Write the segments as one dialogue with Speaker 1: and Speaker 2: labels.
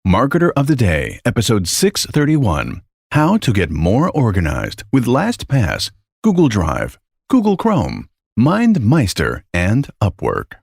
Speaker 1: Marketer of the Day, Episode 631, How to Get More Organized with LastPass, Google Drive, Google Chrome, MindMeister, and Upwork.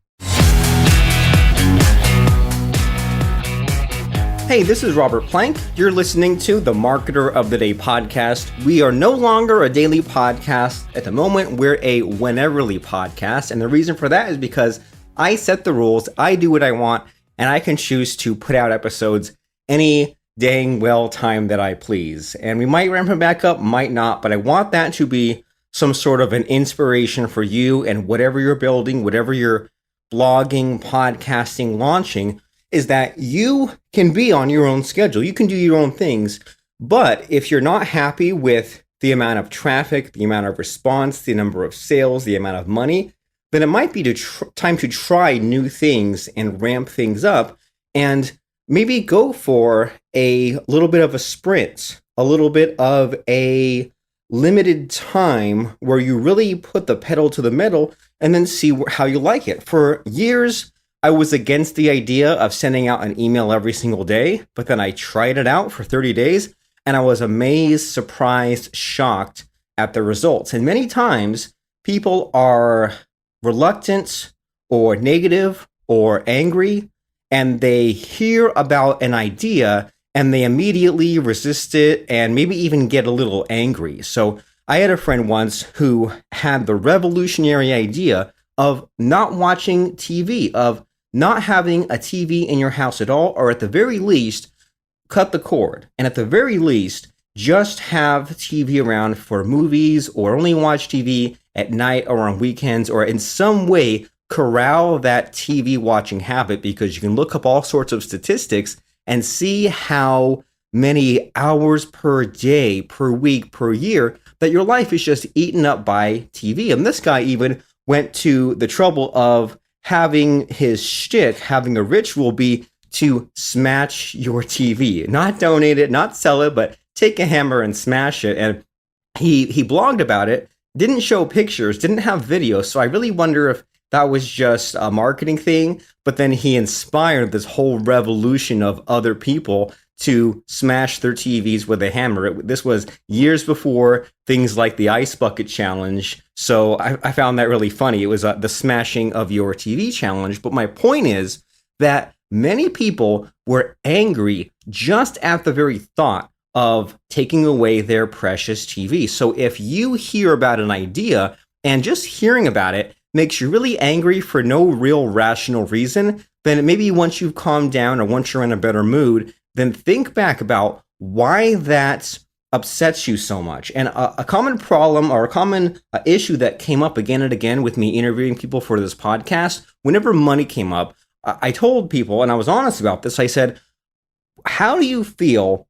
Speaker 2: Hey, this is Robert Plank. You're listening to the Marketer of the Day podcast. We are no longer a daily podcast. At the moment, we're a wheneverly podcast. And the reason for that is because I set the rules, I do what I want, and I can choose to put out episodes any dang well time that I please. And we might ramp it back up, might not, but I want that to be some sort of an inspiration for you and whatever you're building, whatever you're blogging, podcasting, launching, is that you can be on your own schedule. You can do your own things. But if you're not happy with the amount of traffic, the amount of response, the number of sales, the amount of money, then it might be time to try new things and ramp things up and maybe go for a little bit of a sprint, a little bit of a limited time where you really put the pedal to the metal and then see how you like it. For years, I was against the idea of sending out an email every single day, but then I tried it out for 30 days and I was amazed, surprised, shocked at the results. And many times people are reluctant or negative or angry, and they hear about an idea and they immediately resist it and maybe even get a little angry. So I had a friend once who had the revolutionary idea of not watching TV, of not having a TV in your house at all, or at the very least, cut the cord. And at the very least, just have TV around for movies or only watch TV at night or on weekends, or in some way corral that TV watching habit, because you can look up all sorts of statistics and see how many hours per day, per week, per year that your life is just eaten up by TV. And this guy even went to the trouble of having his shtick, having a ritual be to smash your TV, not donate it, not sell it, but take a hammer and smash it. And he blogged about it, didn't show pictures, didn't have video. So I really wonder if that was just a marketing thing, but then he inspired this whole revolution of other people to smash their TVs with a hammer. This was years before things like the Ice Bucket Challenge. So I found that really funny. It was the smashing of your TV challenge. But my point is that many people were angry just at the very thought of taking away their precious TV. So if you hear about an idea and just hearing about it makes you really angry for no real rational reason, then maybe once you've calmed down or once you're in a better mood, then think back about why that upsets you so much. And a common problem or a common issue that came up again and again with me interviewing people for this podcast, whenever money came up, I told people, and I was honest about this, I said, how do you feel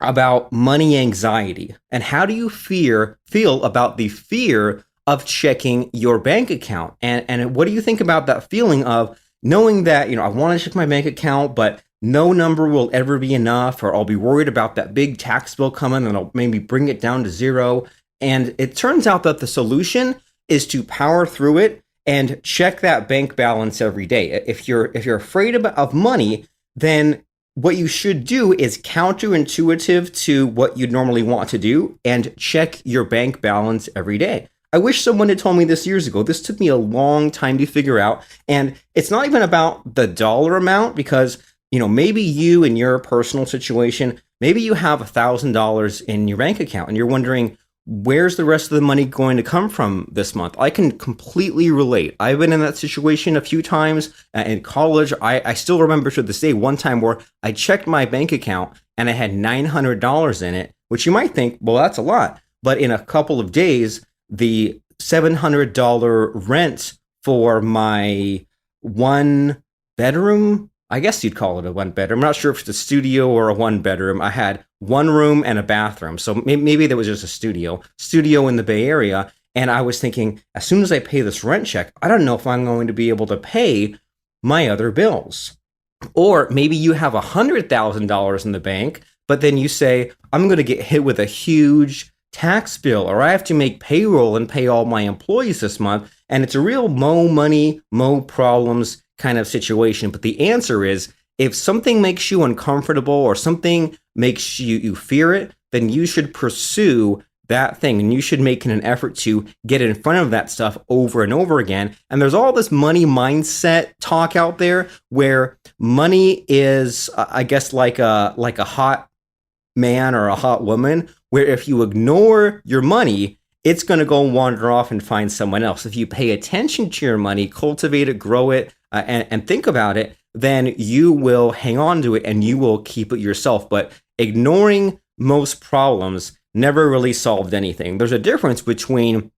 Speaker 2: about money anxiety? And how do you feel about the fear of checking your bank account? And what do you think about that feeling of knowing that, I want to check my bank account, but no number will ever be enough, or I'll be worried about that big tax bill coming and I'll maybe bring it down to zero. And it turns out that the solution is to power through it and check that bank balance every day. If you're afraid of money, then what you should do is counterintuitive to what you'd normally want to do and check your bank balance every day. I wish someone had told me this years ago. This took me a long time to figure out. And it's not even about the dollar amount, because maybe you in your personal situation, maybe you have $1,000 in your bank account and you're wondering, where's the rest of the money going to come from this month? I can completely relate. I've been in that situation a few times in college. I still remember to this day one time where I checked my bank account and I had $900 in it, which you might think, well, that's a lot. But in a couple of days, the $700 rent for my one bedroom, I guess you'd call it a one bedroom. I'm not sure if it's a studio or a one bedroom. I had one room and a bathroom. So maybe there was just a studio in the Bay Area. And I was thinking, as soon as I pay this rent check, I don't know if I'm going to be able to pay my other bills. Or maybe you have $100,000 in the bank, but then you say, I'm going to get hit with a huge tax bill, or I have to make payroll and pay all my employees this month. And it's a real mo money, mo problems kind of situation. But the answer is if something makes you uncomfortable or something makes you fear it, then you should pursue that thing, and you should make an effort to get in front of that stuff over and over again. And there's all this money mindset talk out there where money is, I guess, like a hot man or a hot woman, where if you ignore your money, it's going to go wander off and find someone else. If you pay attention to your money, cultivate it, grow it, and think about it, then you will hang on to it and you will keep it yourself. But ignoring most problems never really solved anything. There's a difference between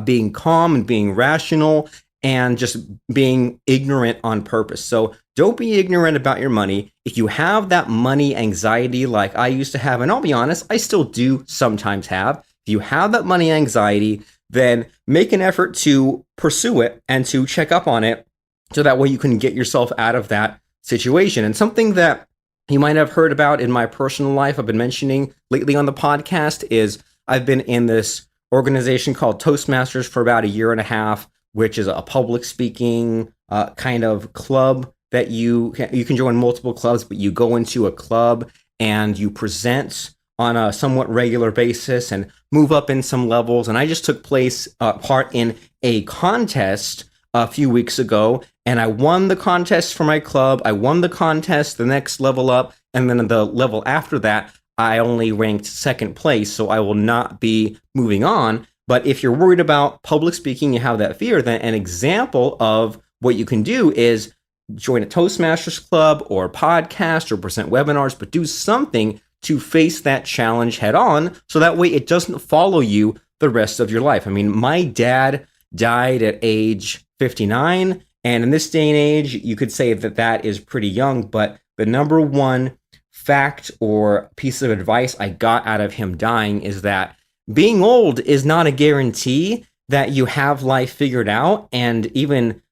Speaker 2: being calm and being rational and just being ignorant on purpose. So don't be ignorant about your money. If you have that money anxiety like I used to have, and I'll be honest, I still do sometimes have, if you have that money anxiety, then make an effort to pursue it and to check up on it so that way you can get yourself out of that situation. And something that you might have heard about in my personal life, I've been mentioning lately on the podcast, is I've been in this organization called Toastmasters for about 1.5 years, which is a public speaking kind of club that you can join multiple clubs, but you go into a club and you present on a somewhat regular basis and move up in some levels. And I just took part in a contest a few weeks ago, and I won the contest for my club. I won the contest, the next level up, and then the level after that, I only ranked second place, so I will not be moving on. But if you're worried about public speaking, you have that fear, then an example of what you can do is join a Toastmasters club or a podcast or present webinars, but do something to face that challenge head on, so that way it doesn't follow you the rest of your life. I mean, my dad died at age 59, and in this day and age, you could say that that is pretty young, but the number one fact or piece of advice I got out of him dying is that being old is not a guarantee that you have life figured out, and even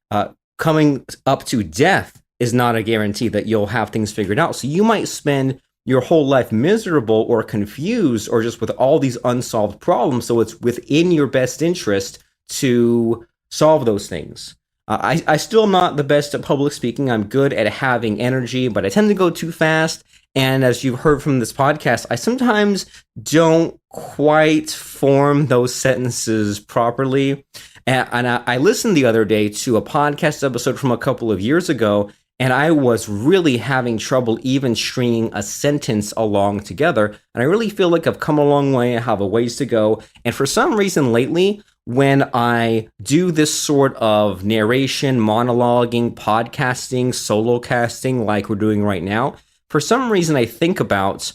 Speaker 2: coming up to death is not a guarantee that you'll have things figured out. So you might spend your whole life miserable or confused or just with all these unsolved problems. So it's within your best interest to solve those things. I still am not the best at public speaking. I'm good at having energy, but I tend to go too fast. And as you've heard from this podcast, I sometimes don't quite form those sentences properly. And I listened the other day to a podcast episode from a couple of years ago, and I was really having trouble even stringing a sentence along together. And I really feel like I've come a long way. I have a ways to go. And for some reason lately, when I do this sort of narration, monologuing, podcasting, solo casting like we're doing right now, for some reason I think about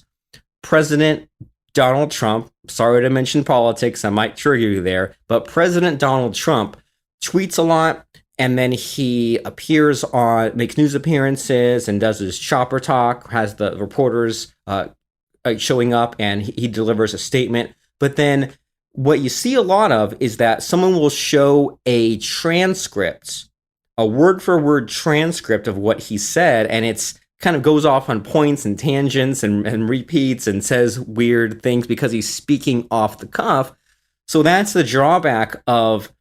Speaker 2: President Donald Trump. Sorry to mention politics, I might trigger you there, but President Donald Trump tweets a lot, and then he makes news appearances and does his chopper talk, has the reporters showing up, and he delivers a statement. But then what you see a lot of is that someone will show a transcript, a word-for-word transcript of what he said, and it's kind of goes off on points and tangents and repeats and says weird things because he's speaking off the cuff. So that's the drawback of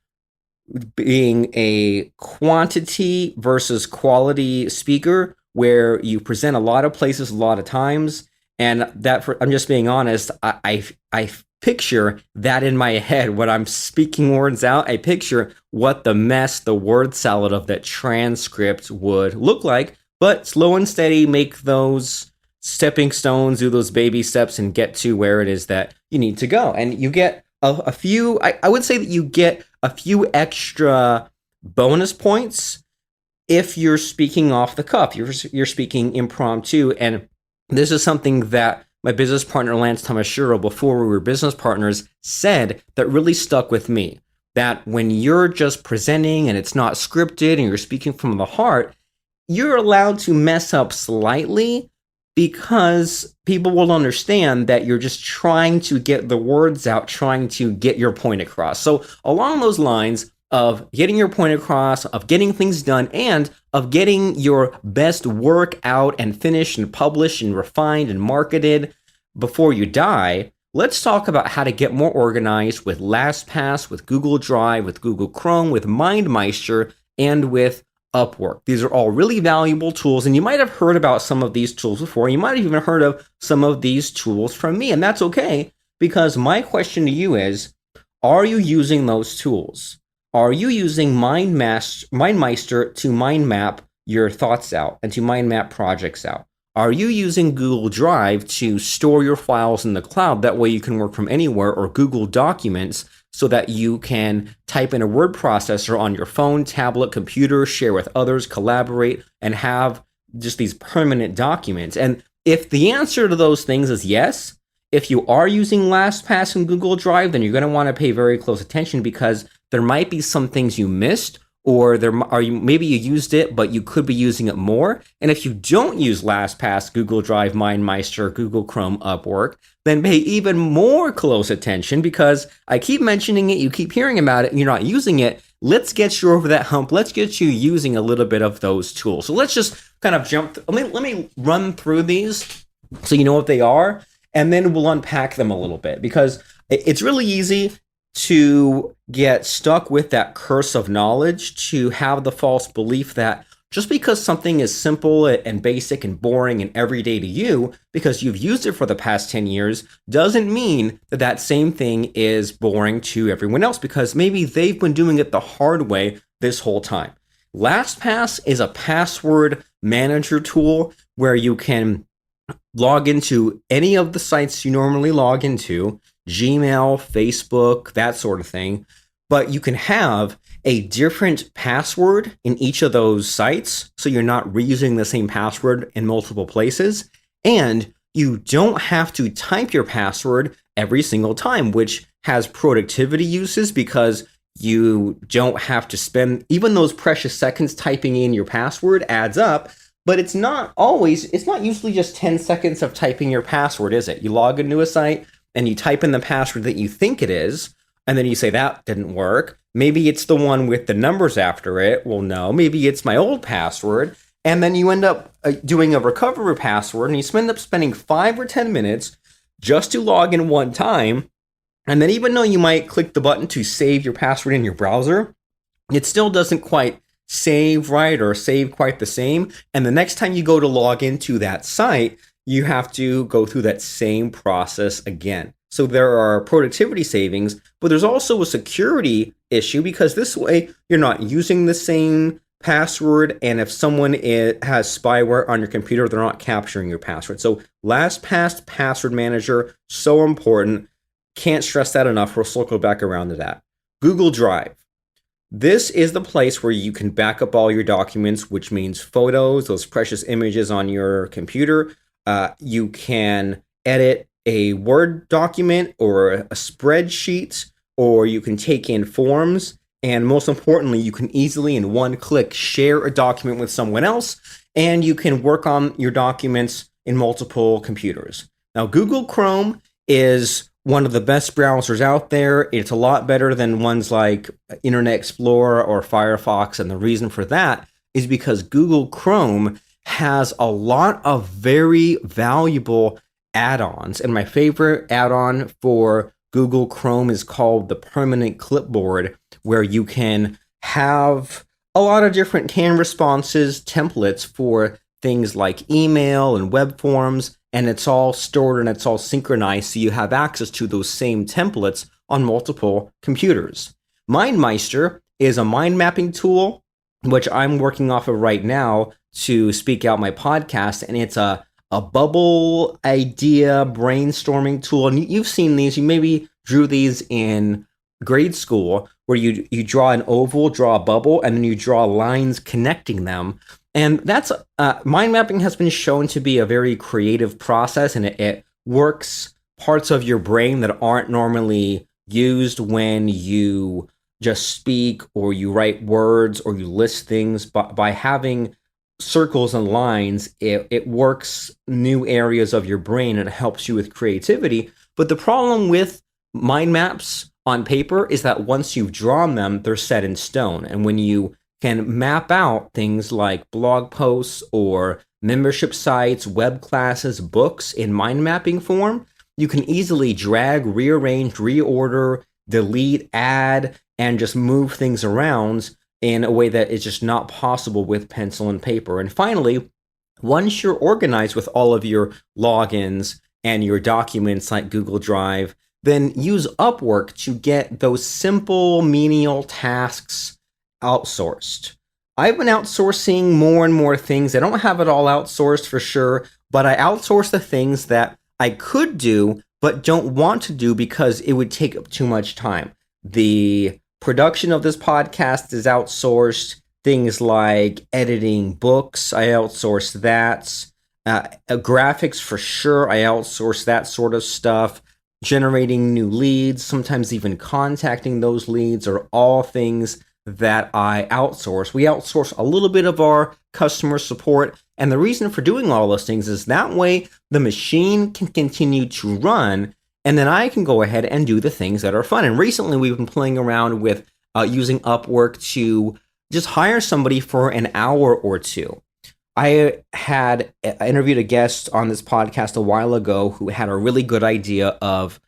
Speaker 2: being a quantity versus quality speaker, where you present a lot of places a lot of times. And I'm just being honest, I picture that in my head when I'm speaking words out. I picture what the mess, the word salad of that transcript would look like. But slow and steady, make those stepping stones, do those baby steps, and get to where it is that you need to go. And you get a few, I would say that you get a few extra bonus points if you're speaking off the cuff, you're speaking impromptu. And this is something that my business partner, Lance Tomashiro, before we were business partners, said that really stuck with me. That when you're just presenting and it's not scripted and you're speaking from the heart, you're allowed to mess up slightly because people will understand that you're just trying to get the words out, trying to get your point across. So along those lines of getting your point across, of getting things done, and of getting your best work out and finished and published and refined and marketed before you die, let's talk about how to get more organized with LastPass, with Google Drive, with Google Chrome, with MindMeister, and with Upwork. These are all really valuable tools, and you might have heard about some of these tools before. You might have even heard of some of these tools from me, and that's okay, because my question to you is, are you using those tools? Are you using MindMeister to mind map your thoughts out and to mind map projects out? Are you using Google Drive to store your files in the cloud? That way you can work from anywhere, or Google Documents so that you can type in a word processor on your phone, tablet, computer, share with others, collaborate, and have just these permanent documents. And if the answer to those things is yes, if you are using LastPass and Google Drive, then you're going to want to pay very close attention, because there might be some things you missed, or maybe you used it, but you could be using it more. And if you don't use LastPass, Google Drive, MindMeister, Google Chrome, Upwork, then pay even more close attention, because I keep mentioning it, you keep hearing about it, and you're not using it. Let's get you over that hump. Let's get you using a little bit of those tools. So let's just kind of let me run through these so you know what they are, and then we'll unpack them a little bit, because it's really easy to get stuck with that curse of knowledge, to have the false belief that just because something is simple and basic and boring and everyday to you, because you've used it for the past 10 years, doesn't mean that that same thing is boring to everyone else, because maybe they've been doing it the hard way this whole time. LastPass is a password manager tool where you can log into any of the sites you normally log into, Gmail, Facebook, that sort of thing, but you can have a different password in each of those sites, so you're not reusing the same password in multiple places, and you don't have to type your password every single time, which has productivity uses, because you don't have to spend even those precious seconds typing in your password adds up. But it's not usually just 10 seconds of typing your password, is it? You log into a site and you type in the password that you think it is, and then you say, that didn't work. Maybe it's the one with the numbers after it. Well, no, maybe it's my old password. And then you end up doing a recovery password, and you end up spending 5 or 10 minutes just to log in one time. And then even though you might click the button to save your password in your browser, it still doesn't quite save right, or save quite the same. And the next time you go to log into that site, you have to go through that same process again. So there are productivity savings, but there's also a security issue, because this way you're not using the same password, and if someone has spyware on your computer, they're not capturing your password. So LastPass Password Manager, so important. Can't stress that enough. We'll circle back around to that. Google Drive. This is the place where you can back up all your documents, which means photos, those precious images on your computer. You can edit a Word document or a spreadsheet, or you can take in forms. And most importantly, you can easily, in one click, share a document with someone else, and you can work on your documents in multiple computers. Now, Google Chrome is one of the best browsers out there. It's a lot better than ones like Internet Explorer or Firefox. And the reason for that is because Google Chrome has a lot of very valuable add-ons. And my favorite add-on for Google Chrome is called the Permanent Clipboard, where you can have a lot of different canned responses, templates for things like email and web forms, and it's all stored and it's all synchronized, so you have access to those same templates on multiple computers. MindMeister is a mind mapping tool, which I'm working off of right now to speak out my podcast, and it's a bubble idea brainstorming tool. And you've seen these, you maybe drew these in grade school, where you draw an oval, draw a bubble, and then you draw lines connecting them. And that's mind mapping has been shown to be a very creative process, and it works parts of your brain that aren't normally used when you just speak or you write words or you list things. But by having circles and lines, it works new areas of your brain, and it helps you with creativity. But the problem with mind maps on paper is that once you've drawn them, they're set in stone. And when you can map out things like blog posts or membership sites, web classes, books in mind mapping form, you can easily drag, rearrange, reorder, delete, add, and just move things around in a way that is just not possible with pencil and paper. And finally, once you're organized with all of your logins and your documents like Google Drive, then use Upwork to get those simple menial tasks outsourced. I've been outsourcing more and more things. I don't have it all outsourced for sure, but I outsource the things that I could do but don't want to do because it would take up too much time. The production of this podcast is outsourced. Things like editing books, I outsource that. Graphics for sure, I outsource that sort of stuff. Generating new leads, sometimes even contacting those leads are all things that I outsource. We outsource a little bit of our customer support. And the reason for doing all those things is that way the machine can continue to run, and then I can go ahead and do the things that are fun. And recently we've been playing around with using Upwork to just hire somebody for an hour or two. I had interviewed a guest on this podcast a while ago who had a really good idea of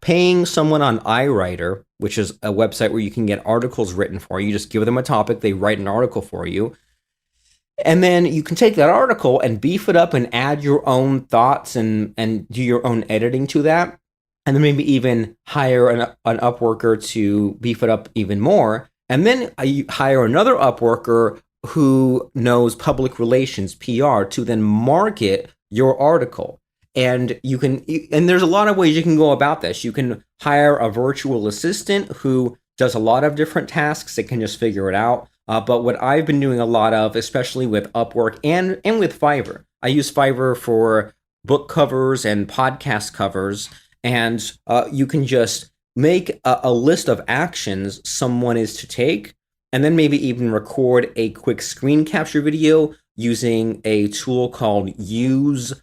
Speaker 2: paying someone on iWriter, which is a website where you can get articles written for you. You just give them a topic, they write an article for you. And then you can take that article and beef it up and add your own thoughts and do your own editing to that. And then maybe even hire an Upworker to beef it up even more. And then you hire another Upworker who knows public relations, PR, to then market your article. And there's a lot of ways you can go about this. You can hire a virtual assistant who does a lot of different tasks. They can just figure it out. But what I've been doing a lot of, especially with Upwork and with Fiverr, I use Fiverr for book covers and podcast covers. And you can just make a list of actions someone is to take, and then maybe even record a quick screen capture video using a tool called useloom.com.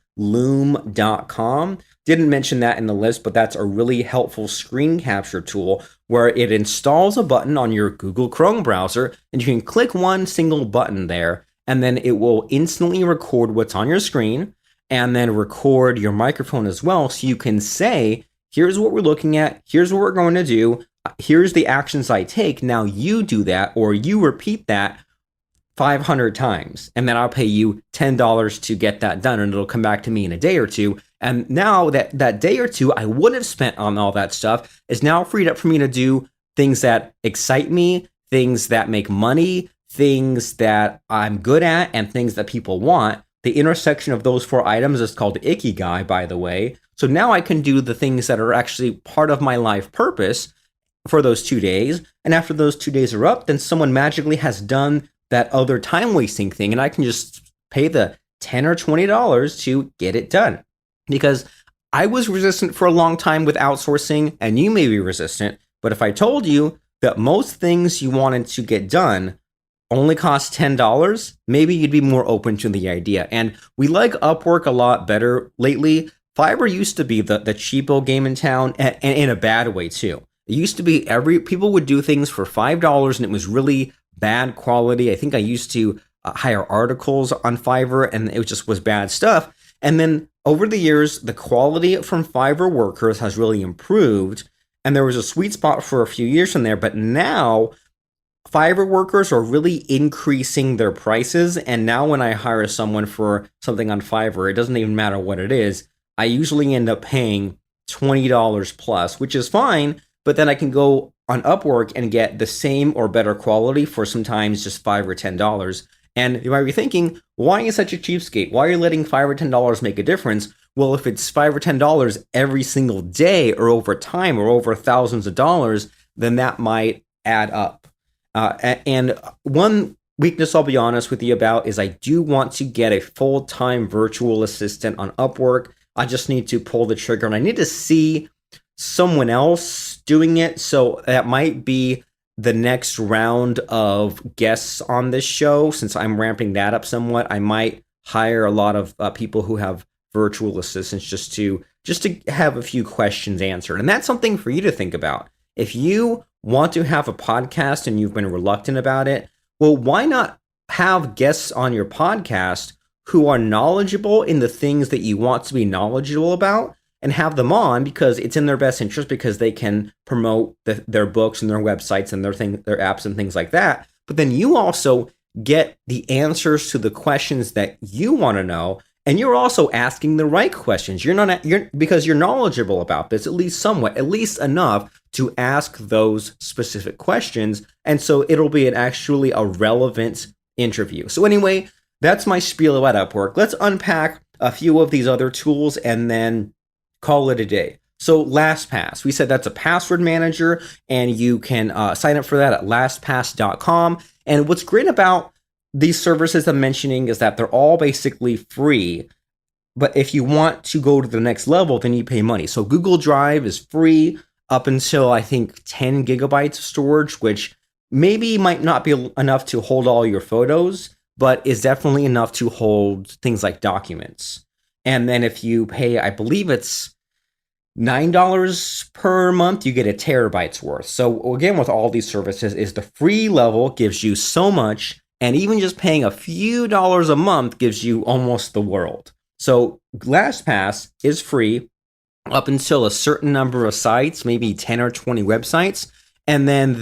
Speaker 2: Didn't mention that in the list, but that's a really helpful screen capture tool where it installs a button on your Google Chrome browser, and you can click one single button there, and then it will instantly record what's on your screen and then record your microphone as well, so you can say, here's what we're looking at, here's what we're going to do, here's the actions I take, now you do that, or you repeat that 500 times, and then I'll pay you $10 to get that done, and it'll come back to me in a day or two. And now that day or two I would have spent on all that stuff is now freed up for me to do things that excite me, things that make money, things that I'm good at, and things that people want. The intersection of those four items is called Ikigai, by the way. So now I can do the things that are actually part of my life purpose for those 2 days. And after those 2 days are up, then someone magically has done that other time wasting thing, and I can just pay the $10 or $20 to get it done. Because I was resistant for a long time with outsourcing, and you may be resistant, but if I told you that most things you wanted to get done only cost $10, maybe you'd be more open to the idea. And we like Upwork a lot better lately. Fiverr used to be the cheapo game in town, and in a bad way too. It used to be people would do things for $5 and it was really bad quality. I think I used to hire articles on Fiverr and it just was bad stuff. And then over the years, the quality from Fiverr workers has really improved. And there was a sweet spot for a few years from there. But now Fiverr workers are really increasing their prices. And now when I hire someone for something on Fiverr, it doesn't even matter what it is. I usually end up paying $20 plus, which is fine. But then I can go on Upwork and get the same or better quality for sometimes just $5 or $10. And you might be thinking, why are you such a cheapskate? Why are you letting $5 or $10 make a difference? Well, if it's $5 or $10 every single day or over time or over thousands of dollars, then that might add up. And one weakness I'll be honest with you about is I do want to get a full-time virtual assistant on Upwork. I just need to pull the trigger and I need to see someone else doing it. So that might be the next round of guests on this show. Since I'm ramping that up somewhat, I might hire a lot of people who have virtual assistants just to have a few questions answered. And that's something for you to think about. If you want to have a podcast and you've been reluctant about it, well, why not have guests on your podcast who are knowledgeable in the things that you want to be knowledgeable about? and have them on because it's in their best interest because they can promote their books and their websites and their apps and things like that. But then you also get the answers to the questions that you want to know. And you're also asking the right questions. Because you're knowledgeable about this, at least somewhat, at least enough to ask those specific questions. And so it'll be actually a relevant interview. So anyway, that's my spiel about Upwork. Let's unpack a few of these other tools and then call it a day. So LastPass, we said that's a password manager, and you can sign up for that at lastpass.com. And what's great about these services I'm mentioning is that they're all basically free. But if you want to go to the next level, then you pay money. So Google Drive is free up until I think 10 gigabytes of storage, which maybe might not be enough to hold all your photos, but is definitely enough to hold things like documents. And then if you pay, I believe it's $9 per month, you get a terabyte's worth. So again, with all these services, is the free level gives you so much, and even just paying a few dollars a month gives you almost the world. So LastPass is free up until a certain number of sites, maybe 10 or 20 websites. And then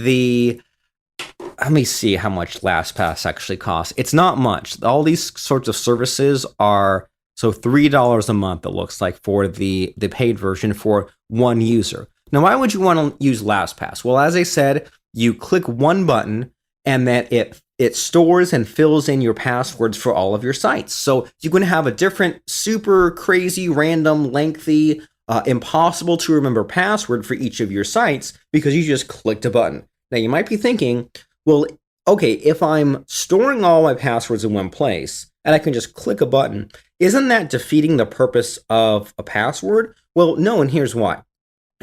Speaker 2: let me see how much LastPass actually costs. It's not much. All these sorts of services are, so $3 a month, it looks like, for the paid version for one user. Now, why would you want to use LastPass? Well, as I said, you click one button and then it stores and fills in your passwords for all of your sites. So you can have a different, super crazy, random, lengthy, impossible to remember password for each of your sites because you just clicked a button. Now, you might be thinking, well, okay, if I'm storing all my passwords in one place and I can just click a button, isn't that defeating the purpose of a password? Well, no, and here's why.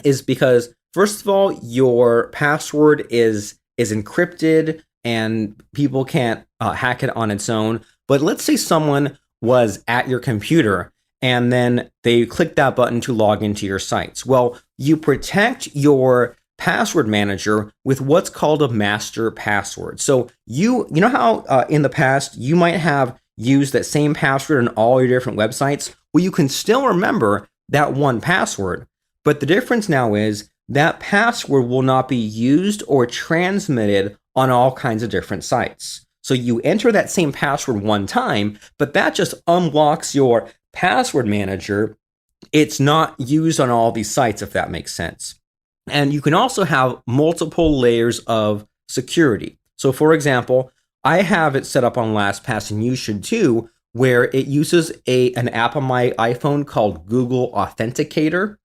Speaker 2: Is because, first of all, your password is encrypted and people can't hack it on its own. But let's say someone was at your computer and then they clicked that button to log into your sites. Well, you protect your password manager with what's called a master password. So you know how in the past you might have used that same password on all your different websites? Well, you can still remember that one password, but the difference now is that password will not be used or transmitted on all kinds of different sites. So you enter that same password one time, but that just unlocks your password manager. It's not used on all these sites, if that makes sense. And you can also have multiple layers of security. So for example, I have it set up on LastPass, and you should too, where it uses an app on my iPhone called Google Authenticator.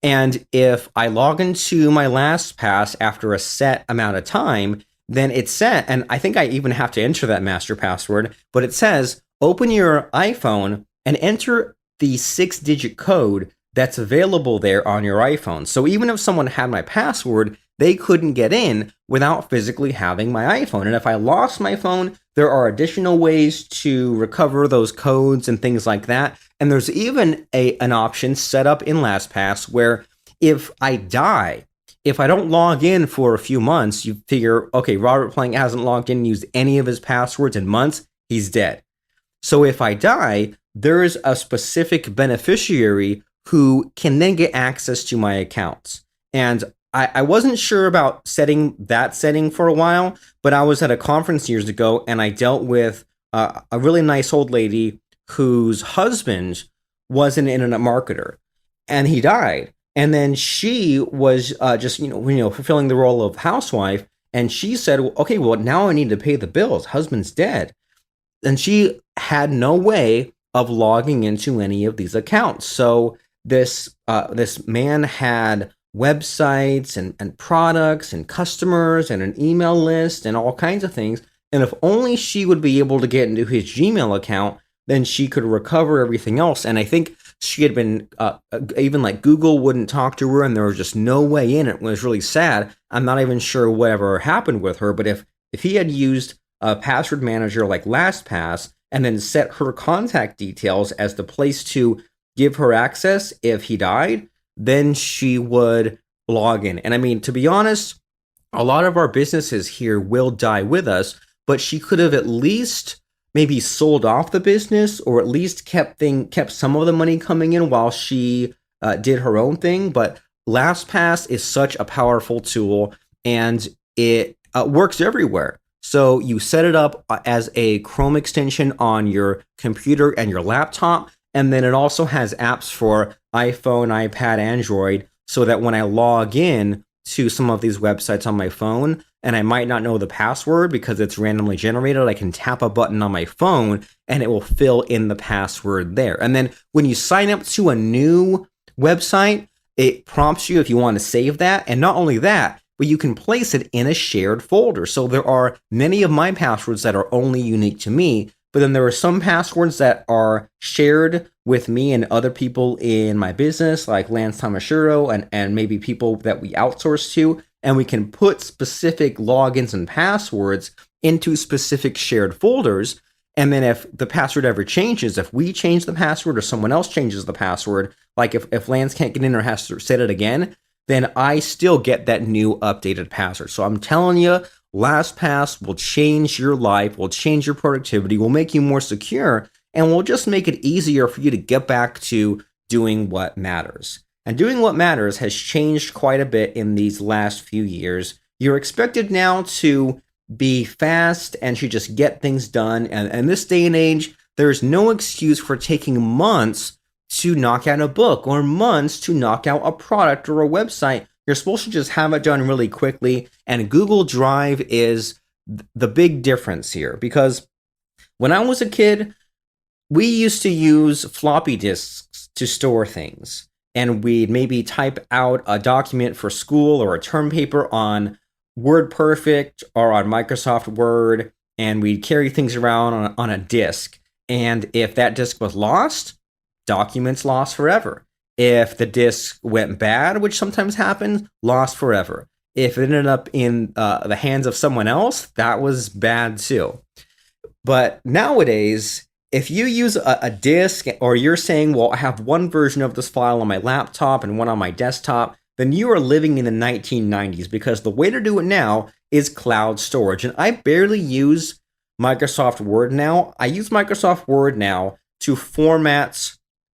Speaker 2: And if I log into my LastPass after a set amount of time, then it's set, and I think I even have to enter that master password, but it says, open your iPhone and enter the 6-digit code that's available there on your iPhone. So even if someone had my password, they couldn't get in without physically having my iPhone. And if I lost my phone, there are additional ways to recover those codes and things like that. And there's even an option set up in LastPass where if I die, if I don't log in for a few months, you figure, okay, Robert Plank hasn't logged in and used any of his passwords in months, he's dead. So if I die, there is a specific beneficiary who can then get access to my accounts. And I wasn't sure about setting that setting for a while, but I was at a conference years ago and I dealt with a really nice old lady whose husband was an internet marketer and he died. And then she was just fulfilling the role of housewife. And she said, okay, well, now I need to pay the bills. Husband's dead. And she had no way of logging into any of these accounts. So this man had websites and products and customers and an email list and all kinds of things. And if only she would be able to get into his Gmail account, then she could recover everything else. And I think she had been, even like Google wouldn't talk to her and there was just no way in. It was really sad. I'm not even sure whatever happened with her, but if he had used a password manager like LastPass and then set her contact details as the place to give her access if he died, then she would log in. And I mean, to be honest, a lot of our businesses here will die with us, but she could have at least maybe sold off the business or at least kept some of the money coming in while she did her own thing, but LastPass is such a powerful tool, and it works everywhere. So you set it up as a Chrome extension on your computer and your laptop, and then it also has apps for iPhone, iPad, Android, so that when I log in to some of these websites on my phone, and I might not know the password because it's randomly generated, I can tap a button on my phone and it will fill in the password there. And then when you sign up to a new website, it prompts you if you want to save that. And not only that, but you can place it in a shared folder. So there are many of my passwords that are only unique to me, but then there are some passwords that are shared with me and other people in my business, like Lance Tomashiro and maybe people that we outsource to. And we can put specific logins and passwords into specific shared folders. And then if the password ever changes, if we change the password or someone else changes the password, like if Lance can't get in or has to set it again, then I still get that new updated password. So I'm telling you, LastPass will change your life, will change your productivity, will make you more secure, and will just make it easier for you to get back to doing what matters. And doing what matters has changed quite a bit in these last few years. You're expected now to be fast and to just get things done. And in this day and age, there's no excuse for taking months to knock out a book or months to knock out a product or a website. You're supposed to just have it done really quickly. And Google Drive is the big difference here, because when I was a kid, we used to use floppy disks to store things. And we'd maybe type out a document for school or a term paper on WordPerfect or on Microsoft Word, and we'd carry things around on a disk. And if that disk was lost, documents lost forever. If the disk went bad, which sometimes happens, lost forever. If it ended up in the hands of someone else, that was bad too. But nowadays, if you use a disk, or you're saying, well, I have one version of this file on my laptop and one on my desktop, then you are living in the 1990s, because the way to do it now is cloud storage. And I barely use Microsoft Word now. I use Microsoft Word now to format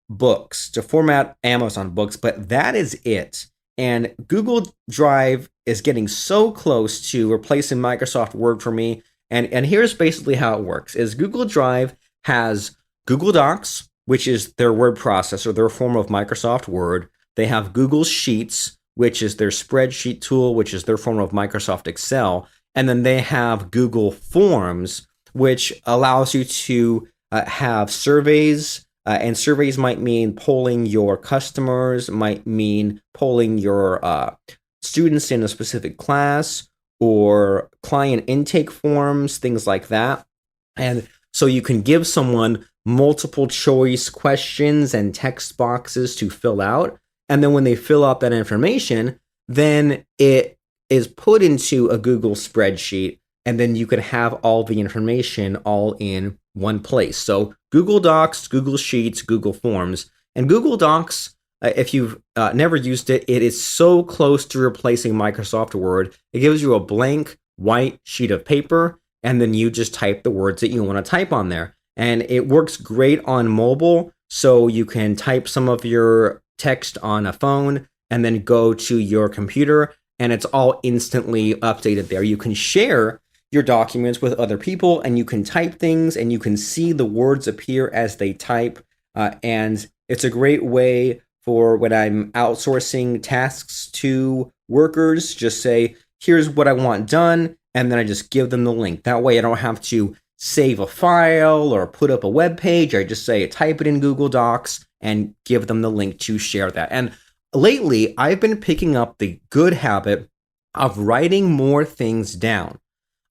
Speaker 2: books, to format Amazon books, but that is it. And Google Drive is getting so close to replacing Microsoft Word for me. And here's basically how it works: is Google Drive has Google Docs, which is their word processor, their form of Microsoft Word. They have Google Sheets, which is their spreadsheet tool, which is their form of Microsoft Excel. And then they have Google Forms, which allows you to have surveys. And surveys might mean polling your customers, might mean polling your students in a specific class, or client intake forms, things like that. And so you can give someone multiple choice questions and text boxes to fill out. And then when they fill out that information, then it is put into a Google spreadsheet. And then you can have all the information all in one place. So Google Docs, Google Sheets, Google Forms. And Google Docs, if you've never used it, it is so close to replacing Microsoft Word. It gives you a blank white sheet of paper, and then you just type the words that you want to type on there. And it works great on mobile, so you can type some of your text on a phone and then go to your computer, and it's all instantly updated there. You can share your documents with other people, and you can type things, and you can see the words appear as they type. And it's a great way for when I'm outsourcing tasks to workers. Just say, here's what I want done, and then I just give them the link. That way I don't have to save a file or put up a web page. I just say, type it in Google Docs and give them the link to share that. And lately, I've been picking up the good habit of writing more things down.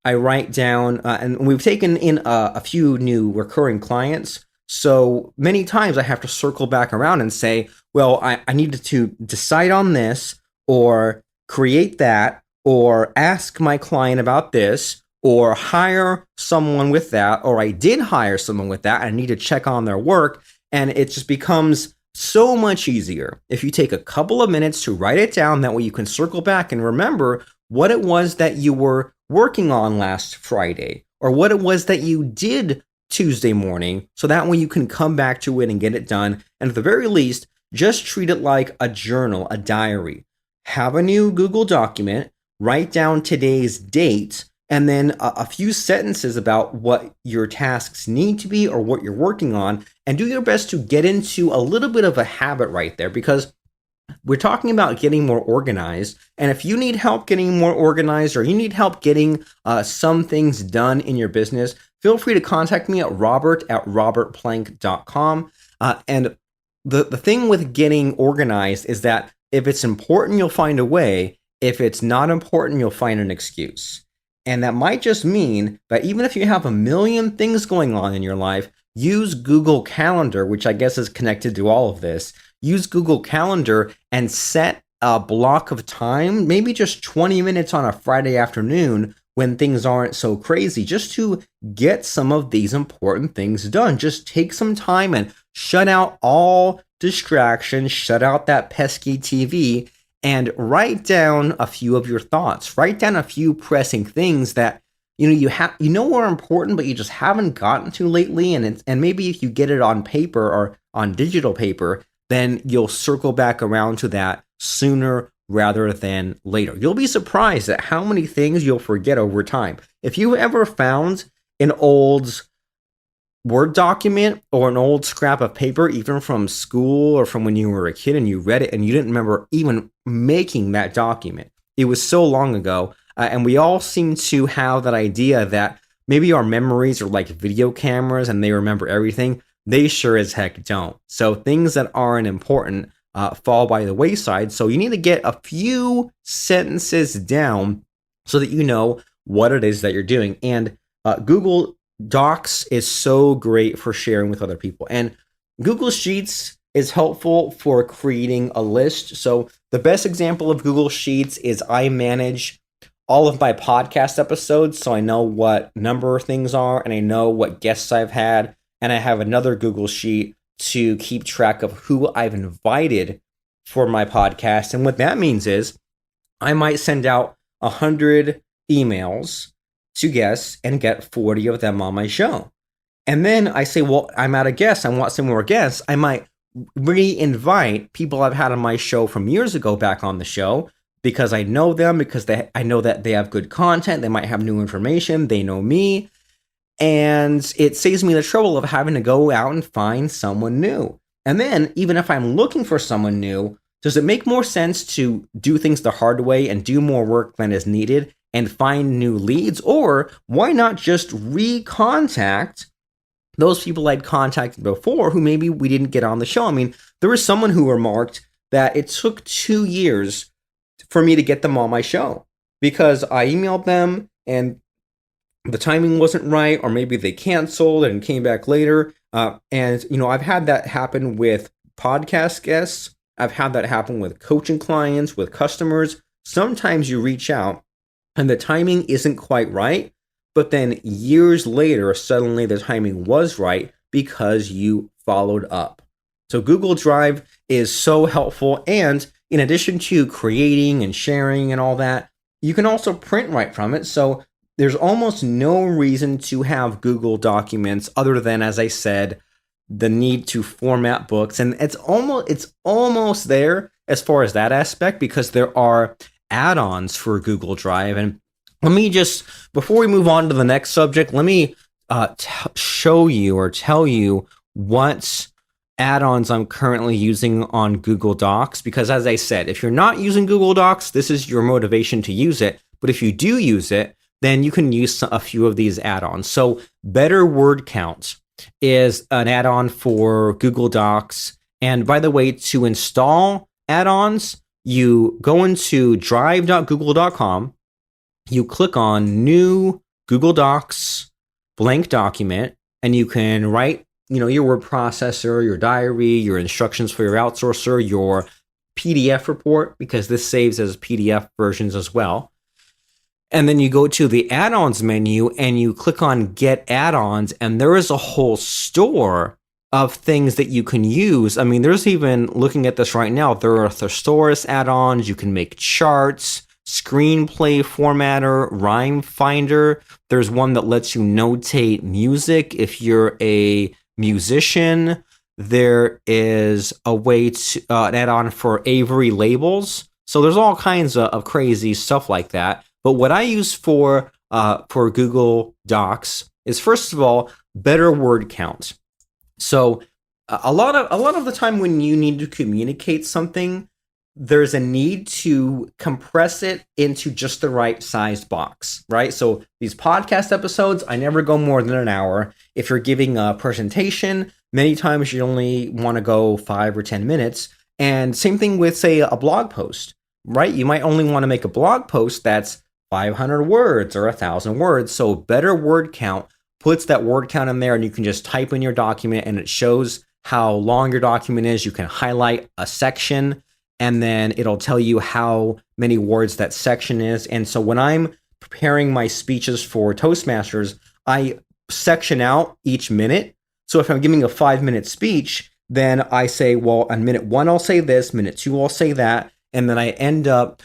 Speaker 2: I write down, and we've taken in a few new recurring clients. So many times I have to circle back around and say, well, I needed to decide on this, or create that, or ask my client about this, or hire someone with that, or I did hire someone with that. I need to check on their work. And it just becomes so much easier if you take a couple of minutes to write it down. That way you can circle back and remember what it was that you were working on last Friday, or what it was that you did Tuesday morning. So that way you can come back to it and get it done. And at the very least, just treat it like a journal, a diary. Have a new Google document, write down today's date, and then a few sentences about what your tasks need to be or what you're working on, and do your best to get into a little bit of a habit right there, because we're talking about getting more organized. And if you need help getting more organized, or you need help getting some things done in your business, feel free to contact me at robert@robertplank.com. And the thing with getting organized is that if it's important, you'll find a way. If it's not important, you'll find an excuse. And that might just mean that even if you have a million things going on in your life, use Google Calendar, which I guess is connected to all of this. Use Google Calendar and set a block of time, maybe just 20 minutes on a Friday afternoon when things aren't so crazy, just to get some of these important things done. Just take some time and shut out all distractions, shut out that pesky TV, and write down a few of your thoughts. Write down a few pressing things that you are important, but you just haven't gotten to lately. And maybe if you get it on paper or on digital paper, then you'll circle back around to that sooner rather than later. You'll be surprised at how many things you'll forget over time. If you ever found an old Word document or an old scrap of paper, even from school or from when you were a kid, and you read it and you didn't remember even making that document, it was so long ago. And we all seem to have that idea that maybe our memories are like video cameras and they remember everything. They sure as heck don't. So things that aren't important fall by the wayside. So you need to get a few sentences down so that you know what it is that you're doing. And Google Docs is so great for sharing with other people. And Google Sheets is helpful for creating a list. So the best example of Google Sheets is I manage all of my podcast episodes. So I know what number things are, and I know what guests I've had. And I have another Google Sheet to keep track of who I've invited for my podcast. And what that means is I might send out 100 emails to guests and get 40 of them on my show. And then I say, well, I'm out of guests. I want some more guests. I might re-invite people I've had on my show from years ago back on the show, because I know them, because I know that they have good content. They might have new information. They know me. And it saves me the trouble of having to go out and find someone new. And then, even if I'm looking for someone new, does it make more sense to do things the hard way and do more work than is needed and find new leads? Or why not just recontact those people I'd contacted before who maybe we didn't get on the show? I mean, there was someone who remarked that it took 2 years for me to get them on my show because I emailed them and the timing wasn't right, or maybe they canceled and came back later. And I've had that happen with podcast guests. I've had that happen with coaching clients, with customers. Sometimes you reach out and the timing isn't quite right, but then years later, suddenly the timing was right because you followed up. So Google Drive is so helpful. And in addition to creating and sharing and all that, you can also print right from it. So there's almost no reason to have Google Documents other than, as I said, the need to format books. And it's almost there as far as that aspect, because there are add-ons for Google Drive. And let me just, before we move on to the next subject, let me show you or tell you what add-ons I'm currently using on Google Docs. Because as I said, if you're not using Google Docs, this is your motivation to use it. But if you do use it, then you can use a few of these add-ons. So Better Word Count is an add-on for Google Docs. And by the way, to install add-ons, you go into drive.google.com, you click on New Google Docs blank document, and you can write, your word processor, your diary, your instructions for your outsourcer, your PDF report, because this saves as PDF versions as well. And then you go to the add-ons menu and you click on Get Add-ons, and there is a whole store of things that you can use. I mean, there's even, looking at this right now, there are thesaurus add-ons. You can make charts, screenplay formatter, rhyme finder. There's one that lets you notate music if you're a musician. There is a way to an add-on for Avery labels. So there's all kinds of crazy stuff like that. But what I use for Google Docs is, first of all, better word count. So a lot of the time when you need to communicate something, there's a need to compress it into just the right sized box, right? So these podcast episodes, I never go more than an hour. If you're giving a presentation, many times you only want to go 5 or 10 minutes. And same thing with, say, a blog post, right? You might only want to make a blog post that's 500 words or 1,000 words. So better word count puts that word count in there, and you can just type in your document and it shows how long your document is. You can highlight a section and then it'll tell you how many words that section is. And so when I'm preparing my speeches for Toastmasters, I section out each minute. So if I'm giving a 5-minute speech, then I say, well, on minute 1, I'll say this, minute 2, I'll say that. And then I end up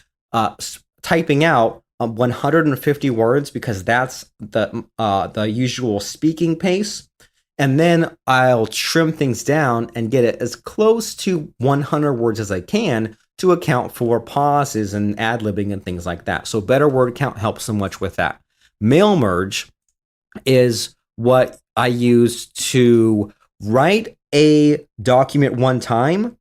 Speaker 2: typing out 150 words because that's the usual speaking pace. And then I'll trim things down and get it as close to 100 words as I can to account for pauses and ad-libbing and things like that. So better word count helps so much with that. Mail merge is what I use to write a document one time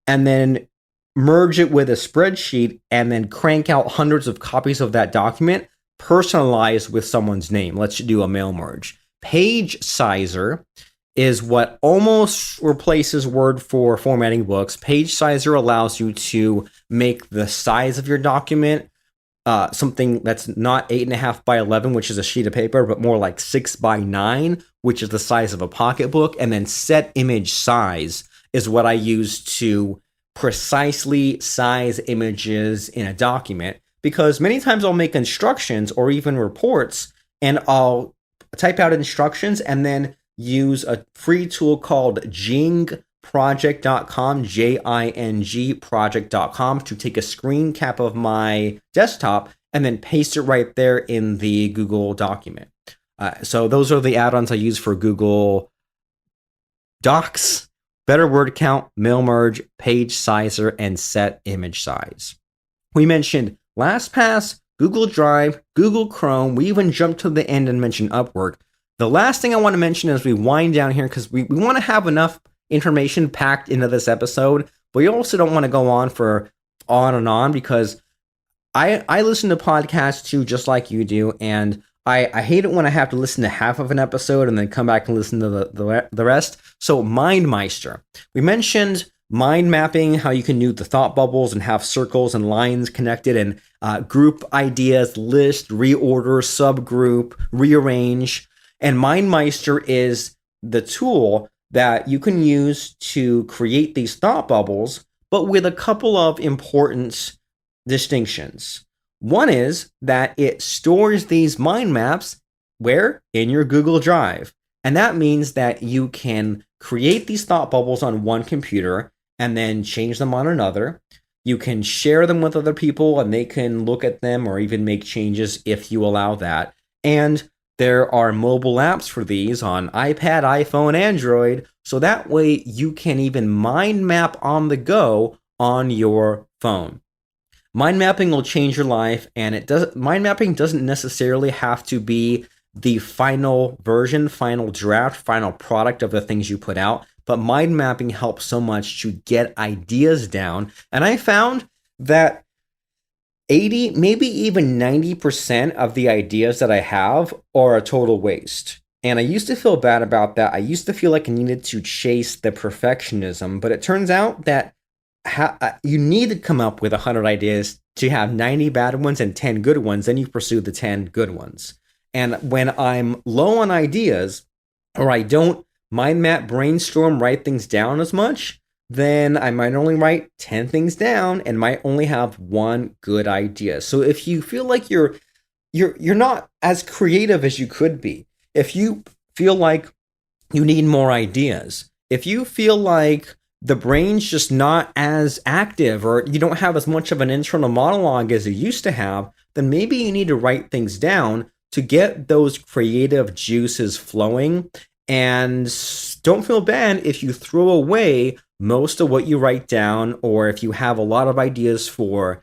Speaker 2: and then merge it with a spreadsheet and then crank out hundreds of copies of that document personalized with someone's name. Let's do a mail merge. Page sizer is what almost replaces Word for formatting books. Page sizer allows you to make the size of your document something that's not 8.5 by 11, which is a sheet of paper, but more like 6 by 9, which is the size of a pocketbook. And then set image size is what I use to precisely size images in a document, because many times I'll make instructions or even reports and I'll type out instructions and then use a free tool called jingproject.com, Jing project.com, to take a screen cap of my desktop and then paste it right there in the Google document. So those are the add-ons I use for Google Docs: better word count, mail merge, page sizer, and set image size. We mentioned LastPass, Google Drive, Google Chrome. We even jumped to the end and mentioned Upwork. The last thing I want to mention as we wind down here, because we want to have enough information packed into this episode, but we also don't want to go on and on, because I listen to podcasts too, just like you do, and I hate it when I have to listen to half of an episode and then come back and listen to the rest. So MindMeister. We mentioned mind mapping, how you can do the thought bubbles and have circles and lines connected, and group ideas, list, reorder, subgroup, rearrange. And MindMeister is the tool that you can use to create these thought bubbles, but with a couple of important distinctions. One is that it stores these mind maps where? In your Google Drive. And that means that you can create these thought bubbles on one computer and then change them on another. You can share them with other people and they can look at them or even make changes if you allow that. And there are mobile apps for these on iPad, iPhone, Android, so that way you can even mind map on the go on your phone. Mind mapping will change your life, and mind mapping doesn't necessarily have to be the final version, final draft, final product of the things you put out, but mind mapping helps so much to get ideas down. And I found that 80, maybe even 90% of the ideas that I have are a total waste. And I used to feel bad about that. I used to feel like I needed to chase the perfectionism, but it turns out that you need to come up with 100 ideas to have 90 bad ones and 10 good ones. Then you pursue the 10 good ones. And when I'm low on ideas, or I don't mind map, brainstorm, write things down as much, then I might only write 10 things down and might only have one good idea. So if you feel like you're not as creative as you could be, if you feel like you need more ideas, if you feel like the brain's just not as active, or you don't have as much of an internal monologue as you used to have, then maybe you need to write things down to get those creative juices flowing And don't feel bad if you throw away most of what you write down, or if you have a lot of ideas for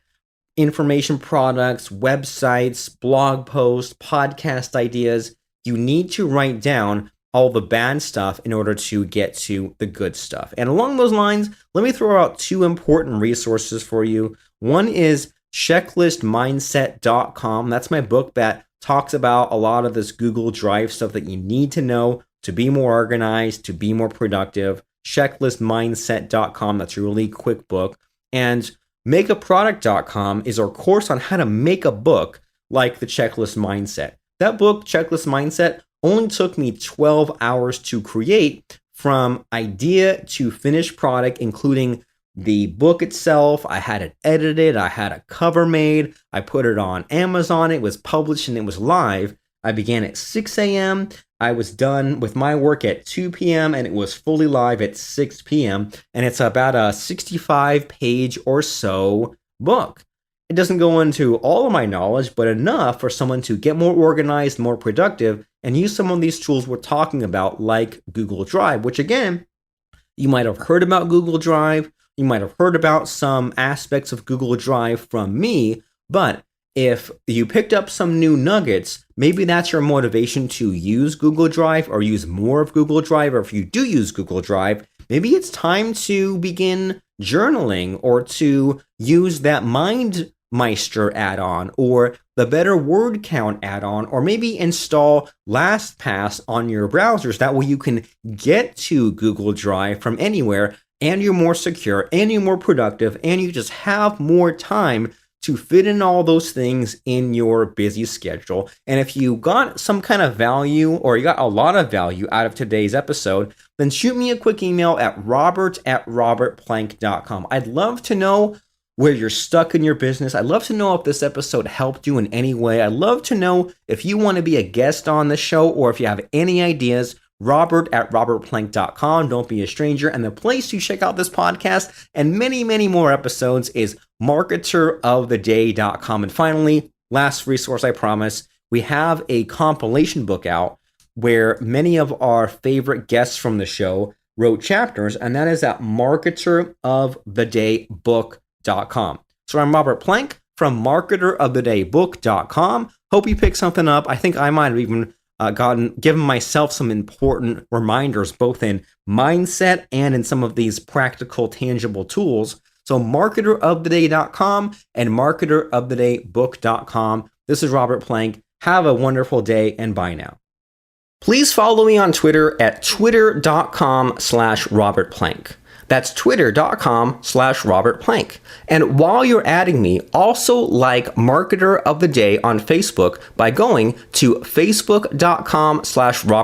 Speaker 2: information products, websites, blog posts, podcast ideas. You need to write down all the bad stuff in order to get to the good stuff. And along those lines, let me throw out two important resources for you. One is checklistmindset.com. That's my book that talks about a lot of this Google Drive stuff that you need to know to be more organized, to be more productive. Checklistmindset.com. That's a really quick book. And makeaproduct.com is our course on how to make a book like the Checklist Mindset. That book, Checklist Mindset, only took me 12 hours to create, from idea to finished product, including the book itself. I had it edited, I had a cover made, I put it on Amazon, it was published, and it was live. I began at 6 a.m. I was done with my work at 2 p.m. and it was fully live at 6 p.m. And it's about a 65-page or so book. It doesn't go into all of my knowledge, but enough for someone to get more organized, more productive, and use some of these tools we're talking about, like Google Drive, which again, you might have heard about Google Drive. You might have heard about some aspects of Google Drive from me, but if you picked up some new nuggets, maybe that's your motivation to use Google Drive or use more of Google Drive. Or if you do use Google Drive, maybe it's time to begin journaling, or to use that MindMeister add-on, or the Better Word Count add-on, or maybe install LastPass on your browsers. That way you can get to Google Drive from anywhere, and you're more secure, and you're more productive, and you just have more time to fit in all those things in your busy schedule. And if you got some kind of value, or you got a lot of value out of today's episode, then shoot me a quick email at robert@robertplank.com. I'd love to know where you're stuck in your business. I'd love to know if this episode helped you in any way. I'd love to know if you want to be a guest on the show, or if you have any ideas. Robert@robertplank.com. Don't be a stranger. And the place to check out this podcast and many, many more episodes is marketeroftheday.com. And finally, last resource, I promise, we have a compilation book out where many of our favorite guests from the show wrote chapters, and that is at marketerofthedaybook.com. So I'm Robert Plank from marketerofthedaybook.com. Hope you picked something up. I think I might have even given myself some important reminders, both in mindset and in some of these practical, tangible tools. So marketeroftheday.com and marketerofthedaybook.com. This is Robert Plank. Have a wonderful day, and bye now. Please follow me on Twitter at twitter.com/RobertPlank. That's twitter.com/RobertPlank. And while you're adding me, also like Marketer of the Day on Facebook by going to facebook.com/Robert